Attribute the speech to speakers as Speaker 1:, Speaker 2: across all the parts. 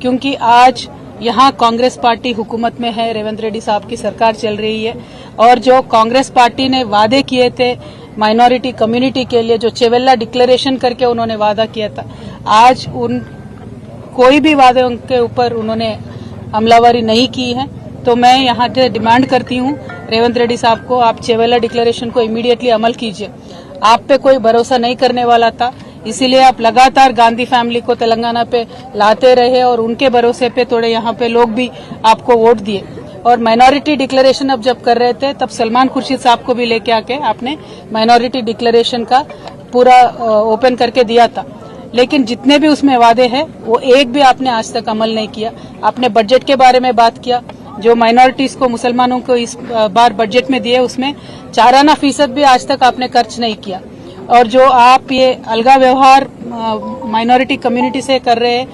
Speaker 1: क्योंकि आज यहाँ कांग्रेस पार्टी हुकूमत में है, रेवंत रेड्डी साहब की सरकार चल रही है और जो कांग्रेस पार्टी ने वादे किए थे माइनॉरिटी कम्युनिटी के लिए, जो चेवेल्ला डिक्लेरेशन करके उन्होंने वादा किया था, आज उन कोई भी वादे के ऊपर उन्होंने अमलावरी नहीं की है। तो मैं यहाँ से डिमांड करती हूँ रेवंत रेड्डी साहब को, आप चेवेल्ला डिक्लेरेशन को इमीडिएटली अमल कीजिए। आप पे कोई भरोसा नहीं करने वाला था, इसीलिए आप लगातार गांधी फैमिली को तेलंगाना पे लाते रहे और उनके भरोसे पे थोड़े यहाँ पे लोग भी आपको वोट दिए। और माइनॉरिटी डिक्लेरेशन अब जब कर रहे थे तब सलमान खुर्शीद साहब को भी लेके आके आपने माइनॉरिटी डिक्लेरेशन का पूरा ओपन करके दिया था, लेकिन जितने भी उसमें वादे हैं वो एक भी आपने आज तक अमल नहीं किया। आपने बजट के बारे में बात किया, जो माइनॉरिटीज को, मुसलमानों को इस बार बजट में दिए उसमें 4% भी आज तक आपने खर्च नहीं किया। और जो आप ये अलगा व्यवहार माइनॉरिटी कम्युनिटी से कर रहे हैं,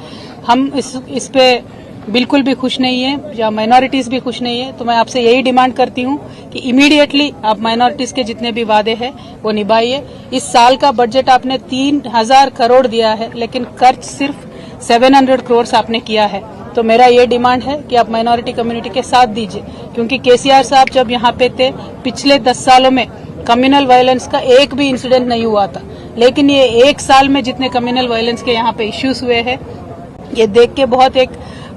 Speaker 1: हम इस पे बिल्कुल भी खुश नहीं है, या माइनॉरिटीज भी खुश नहीं है। तो मैं आपसे यही डिमांड करती हूँ कि इमीडिएटली आप माइनॉरिटीज के जितने भी वादे हैं वो निभाइए। इस साल का बजट आपने 3000 करोड़ दिया है, लेकिन खर्च सिर्फ 700 करोड़ आपने किया है। तो मेरा ये डिमांड है कि आप माइनॉरिटी कम्युनिटी के साथ दीजिए, क्योंकि केसीआर साहब जब यहाँ पे थे पिछले 10 सालों में कम्युनल वायलेंस का एक भी इंसिडेंट नहीं हुआ था, लेकिन ये एक साल में जितने कम्युनल वायलेंस के यहाँ पे इश्यूज हुए हैं, ये देख के बहुत एक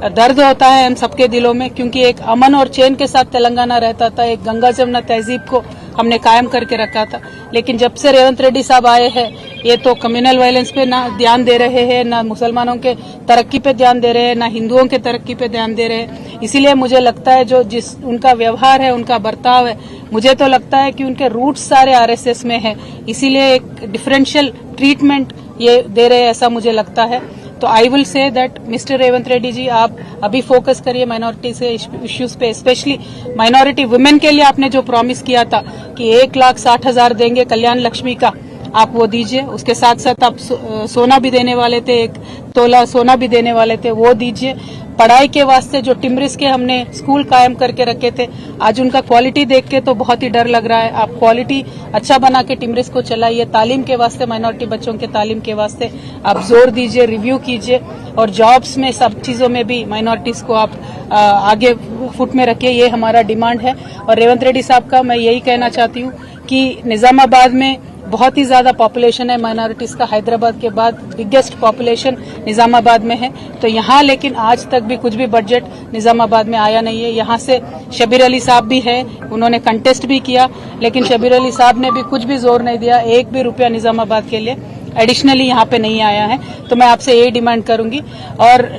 Speaker 1: दर्द होता है हम सबके दिलों में, क्योंकि एक अमन और चैन के साथ तेलंगाना रहता था, एक गंगा जमुना तहजीब को हमने कायम करके रखा था। लेकिन जब से रेवंत रेड्डी साहब आए हैं, ये तो कम्युनल वायलेंस पे ना ध्यान दे रहे हैं, ना मुसलमानों के तरक्की पे ध्यान दे रहे हैं, ना हिंदुओं के तरक्की पे ध्यान दे रहे हैं। इसीलिए मुझे लगता है जो जिस उनका व्यवहार है, उनका बर्ताव है, मुझे तो लगता है कि उनके रूट्स सारे आरएसएस में है, इसीलिए एक डिफरेंशियल ट्रीटमेंट ये दे रहे हैं, ऐसा मुझे लगता है। तो I will say that mister Revanth Reddy ji, आप अभी फोकस करिए माइनॉरिटी से इश्यूज पे, स्पेशली माइनॉरिटी वुमेन के लिए आपने जो प्रॉमिस किया था कि 1,60,000 देंगे कल्याण लक्ष्मी का, आप वो दीजिए। उसके साथ साथ आप सोना भी देने वाले थे, 1 तोला सोना भी देने वाले थे, वो दीजिए। पढ़ाई के वास्ते जो टिम्रिस के हमने स्कूल कायम करके रखे थे, आज उनका क्वालिटी देख के तो बहुत ही डर लग रहा है। आप क्वालिटी अच्छा बना के टिम्रिस को चलाइए। तालीम के वास्ते, माइनॉरिटी बच्चों के तालीम के वास्ते आप जोर दीजिए, रिव्यू कीजिए, और जॉब्स में सब चीजों में भी माइनॉरिटीज को आप आगे फुट में रखिए। ये हमारा डिमांड है। और रेवंत रेड्डी साहब का मैं यही कहना चाहती हूँ कि निजामाबाद में बहुत ही ज्यादा पॉपुलेशन है माइनॉरिटीज का, हैदराबाद के बाद बिगेस्ट पॉपुलेशन निजामाबाद में है। तो यहाँ लेकिन आज तक भी कुछ भी बजट निजामाबाद में आया नहीं है। यहाँ से शबीर अली साहब भी है, उन्होंने कंटेस्ट भी किया, लेकिन शबीर अली साहब ने भी कुछ भी जोर नहीं दिया, 1 भी रुपया निजामाबाद के लिए एडिशनली यहाँ पे नहीं आया है। तो मैं आपसे यही डिमांड करूंगी। और